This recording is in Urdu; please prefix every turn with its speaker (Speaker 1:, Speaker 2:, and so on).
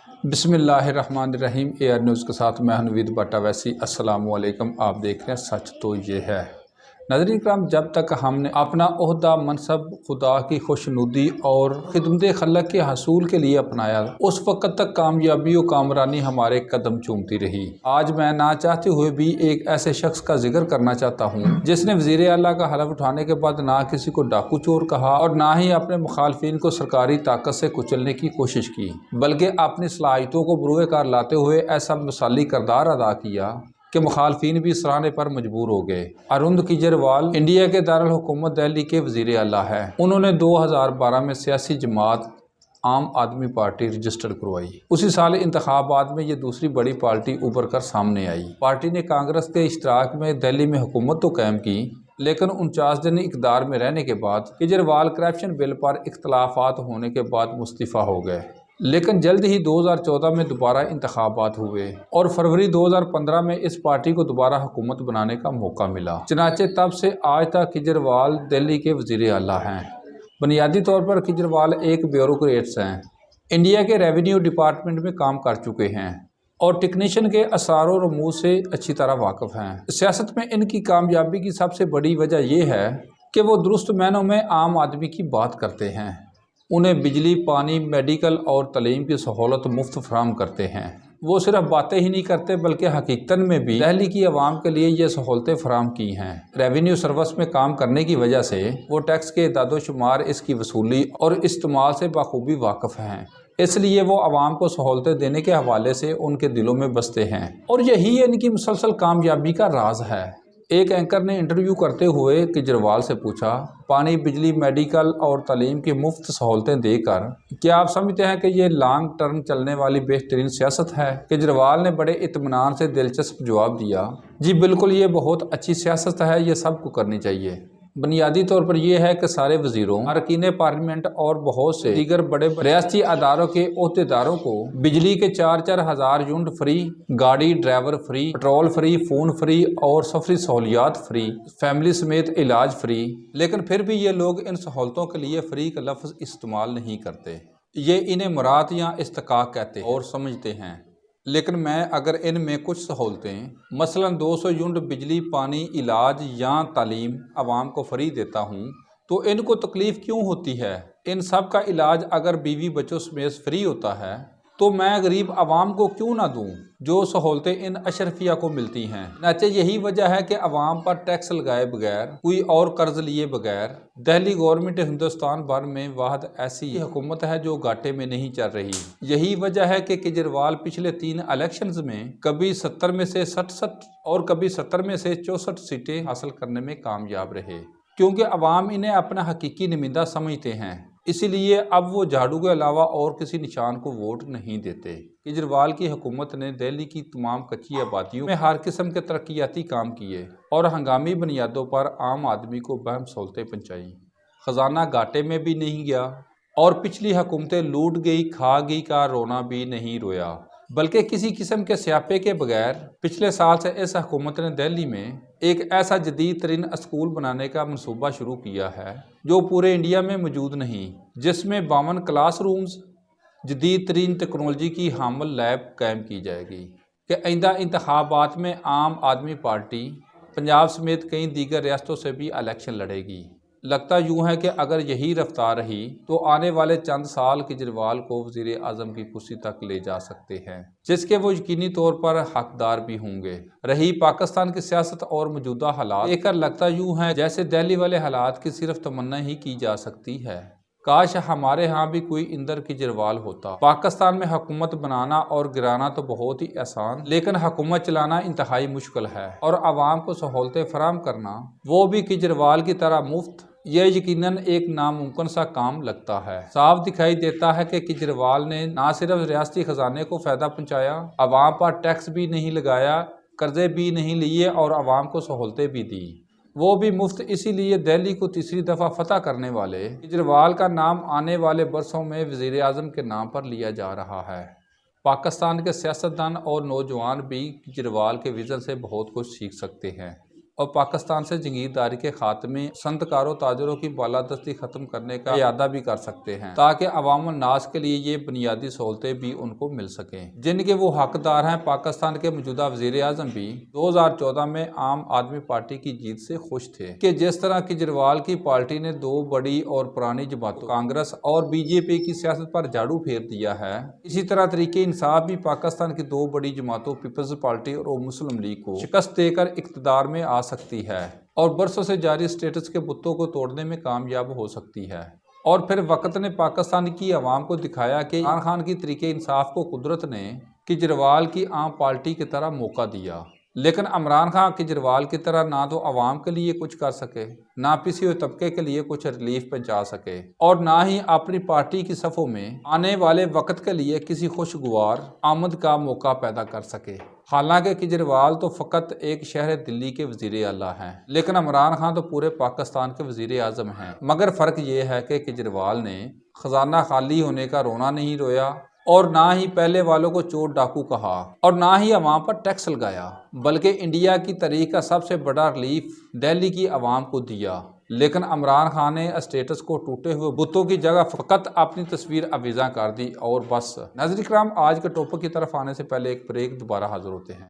Speaker 1: بسم اللہ الرحمن الرحیم۔ اے آر نیوز کے ساتھ میں حنوید بٹا ویسی۔ السلام علیکم۔ آپ دیکھ رہے ہیں سچ تو یہ ہے۔ ناظرین کرام، جب تک ہم نے اپنا عہدہ منصب خدا کی خوشنودی اور خدمت خلق کے حصول کے لیے اپنایا، اس وقت تک کامیابی و کامرانی ہمارے قدم چومتی رہی۔ آج میں نہ چاہتے ہوئے بھی ایک ایسے شخص کا ذکر کرنا چاہتا ہوں جس نے وزیر اعلیٰ کا حلف اٹھانے کے بعد نہ کسی کو ڈاکو چور کہا اور نہ ہی اپنے مخالفین کو سرکاری طاقت سے کچلنے کی کوشش کی، بلکہ اپنی صلاحیتوں کو بروئے کار لاتے ہوئے ایسا مثالی کردار ادا کیا کہ مخالفین بھی سراہنے پر مجبور ہو گئے۔ اروند کیجریوال انڈیا کے دارالحکومت دہلی کے وزیر اعلیٰ ہیں۔ انہوں نے 2012 میں سیاسی جماعت عام آدمی پارٹی رجسٹر کروائی۔ اسی سال انتخابات میں یہ دوسری بڑی پارٹی ابھر کر سامنے آئی۔ پارٹی نے کانگریس کے اشتراک میں دہلی میں حکومت تو قائم کی، لیکن 49 دن اقتدار میں رہنے کے بعد کیجریوال کرپشن بل پر اختلافات ہونے کے بعد مستعفی ہو گئے۔ لیکن جلد ہی 2014 میں دوبارہ انتخابات ہوئے اور فروری 2015 میں اس پارٹی کو دوبارہ حکومت بنانے کا موقع ملا۔ چنانچہ تب سے آج تک کیجریوال دہلی کے وزیر اعلیٰ ہیں۔ بنیادی طور پر کیجریوال ایک بیوروکریٹس ہیں، انڈیا کے ریونیو ڈپارٹمنٹ میں کام کر چکے ہیں اور ٹیکنیشین کے اسرار و رموز سے اچھی طرح واقف ہیں۔ سیاست میں ان کی کامیابی کی سب سے بڑی وجہ یہ ہے کہ وہ درست معنوں میں عام آدمی کی بات کرتے ہیں، انہیں بجلی، پانی، میڈیکل اور تعلیم کی سہولت مفت فراہم کرتے ہیں۔ وہ صرف باتیں ہی نہیں کرتے بلکہ حقیقت میں بھی دہلی کی عوام کے لیے یہ سہولتیں فراہم کی ہیں۔ ریونیو سروس میں کام کرنے کی وجہ سے وہ ٹیکس کے اعداد و شمار، اس کی وصولی اور استعمال سے بخوبی واقف ہیں، اس لیے وہ عوام کو سہولتیں دینے کے حوالے سے ان کے دلوں میں بستے ہیں، اور یہی ان کی مسلسل کامیابی کا راز ہے۔ ایک اینکر نے انٹرویو کرتے ہوئے کیجریوال سے پوچھا، پانی، بجلی، میڈیکل اور تعلیم کی مفت سہولتیں دے کر کیا آپ سمجھتے ہیں کہ یہ لانگ ٹرم چلنے والی بہترین سیاست ہے؟ کیجریوال نے بڑے اطمینان سے دلچسپ جواب دیا، جی بالکل، یہ بہت اچھی سیاست ہے، یہ سب کو کرنی چاہیے۔ بنیادی طور پر یہ ہے کہ سارے وزیروں، اراکین پارلیمنٹ اور بہت سے دیگر بڑے ریاستی اداروں کے عہدیداروں کو بجلی کے 4-4 ہزار یونٹ فری، گاڑی driver free, petrol free, phone free اور سفری سہولیات فری، فیملی سمیت علاج فری، لیکن پھر بھی یہ لوگ ان سہولتوں کے لیے فری کا لفظ استعمال نہیں کرتے۔ یہ انہیں مراد یا استحقاق کہتے اور سمجھتے ہیں۔ لیکن میں اگر ان میں کچھ سہولتیں، مثلا 200 یونٹ بجلی، پانی، علاج یا تعلیم عوام کو فری دیتا ہوں تو ان کو تکلیف کیوں ہوتی ہے؟ ان سب کا علاج اگر بیوی بچوں سمیت فری ہوتا ہے تو میں غریب عوام کو کیوں نہ دوں جو سہولتیں ان اشرفیہ کو ملتی ہیں؟ چنانچہ یہی وجہ ہے کہ عوام پر ٹیکس لگائے بغیر، کوئی اور قرض لیے بغیر دہلی گورنمنٹ ہندوستان بھر میں واحد ایسی حکومت ہے جو گھاٹے میں نہیں چل رہی۔ یہی وجہ ہے کہ کیجریوال پچھلے 3 الیکشنز میں کبھی 70 میں سے 67 اور کبھی 70 میں سے 64 سیٹیں حاصل کرنے میں کامیاب رہے، کیونکہ عوام انہیں اپنا حقیقی نمائندہ سمجھتے ہیں۔ اسی لیے اب وہ جھاڑو کے علاوہ اور کسی نشان کو ووٹ نہیں دیتے۔ کیجریوال کی حکومت نے دہلی کی تمام کچی آبادیوں میں ہر قسم کے ترقیاتی کام کیے اور ہنگامی بنیادوں پر عام آدمی کو بہم سہولتیں پہنچائیں۔ خزانہ گھاٹے میں بھی نہیں گیا اور پچھلی حکومتیں لوٹ گئی کھا گئی کا رونا بھی نہیں رویا، بلکہ کسی قسم کے سیاپے کے بغیر پچھلے سال سے اس حکومت نے دہلی میں ایک ایسا جدید ترین اسکول بنانے کا منصوبہ شروع کیا ہے جو پورے انڈیا میں موجود نہیں، جس میں 52 کلاس رومز، جدید ترین ٹیکنالوجی کی حامل لیب قائم کی جائے گی کہ آئندہ انتخابات میں عام آدمی پارٹی پنجاب سمیت کئی دیگر ریاستوں سے بھی الیکشن لڑے گی۔ لگتا یوں ہے کہ اگر یہی رفتار رہی تو آنے والے چند سال کیجریوال کو وزیر اعظم کی کرسی تک لے جا سکتے ہیں، جس کے وہ یقینی طور پر حقدار بھی ہوں گے۔ رہی پاکستان کی سیاست اور موجودہ حالات دیکھ کر لگتا یوں ہے جیسے دہلی والے حالات کی صرف تمنا ہی کی جا سکتی ہے۔ کاش ہمارے ہاں بھی کوئی اندر کیجریوال ہوتا۔ پاکستان میں حکومت بنانا اور گرانا تو بہت ہی آسان، لیکن حکومت چلانا انتہائی مشکل ہے، اور عوام کو سہولتیں فراہم کرنا، وہ بھی کیجریوال کی طرح مفت، یہ یقیناً ایک ناممکن سا کام لگتا ہے۔ صاف دکھائی دیتا ہے کہ کیجریوال نے نہ صرف ریاستی خزانے کو فائدہ پہنچایا، عوام پر ٹیکس بھی نہیں لگایا، قرضے بھی نہیں لیے اور عوام کو سہولتیں بھی دی، وہ بھی مفت۔ اسی لیے دہلی کو تیسری دفعہ فتح کرنے والے کیجریوال کا نام آنے والے برسوں میں وزیر اعظم کے نام پر لیا جا رہا ہے۔ پاکستان کے سیاستدان اور نوجوان بھی کیجریوال کے وژن سے بہت کچھ سیکھ سکتے ہیں۔ اور پاکستان سے جنگیرداری کے خاتمے، صنعتکاروں تاجروں کی بالادستی ختم کرنے کا اعادہ بھی کر سکتے ہیں تاکہ عوام الناس کے لیے یہ بنیادی سہولتیں بھی ان کو مل سکیں جن کے وہ حقدار ہیں۔ پاکستان کے موجودہ وزیر اعظم بھی 2014 میں عام آدمی پارٹی کی جیت سے خوش تھے کہ جس طرح کیجریوال کی پارٹی نے دو بڑی اور پرانی جماعتوں کانگریس اور بی جے پی کی سیاست پر جھاڑو پھیر دیا ہے، اسی طرح تحریک انصاف بھی پاکستان کی دو بڑی جماعتوں پیپلز پارٹی اور مسلم لیگ کو شکست دے کر اقتدار میں آ سکتی ہے اور برسوں سے جاری اسٹیٹس کے بتوں کو توڑنے میں کامیاب ہو سکتی ہے۔ اور پھر وقت نے پاکستان کی عوام کو دکھایا کہ عمران خان کی تحریک انصاف کو قدرت نے کیجریوال کی عام پارٹی کی طرح موقع دیا، لیکن عمران خان کیجریوال کی طرح نہ تو عوام کے لیے کچھ کر سکے، نہ پسے ہوئے طبقے کے لیے کچھ ریلیف پہنچا سکے اور نہ ہی اپنی پارٹی کی صفوں میں آنے والے وقت کے لیے کسی خوشگوار آمد کا موقع پیدا کر سکے۔ حالانکہ کیجریوال تو فقط ایک شہر دلی کے وزیر اعلیٰ ہیں، لیکن عمران خان تو پورے پاکستان کے وزیر اعظم ہیں۔ مگر فرق یہ ہے کہ کیجریوال نے خزانہ خالی ہونے کا رونا نہیں رویا اور نہ ہی پہلے والوں کو چور ڈاکو کہا اور نہ ہی عوام پر ٹیکس لگایا، بلکہ انڈیا کی تاریخ کا سب سے بڑا ریلیف دہلی کی عوام کو دیا۔ لیکن عمران خان نے اسٹیٹس کو ٹوٹے ہوئے بتوں کی جگہ فقط اپنی تصویر آویزاں کر دی اور بس۔ ناظرین کرام، آج کے ٹاپک کی طرف آنے سے پہلے ایک بریک، دوبارہ حاضر ہوتے ہیں۔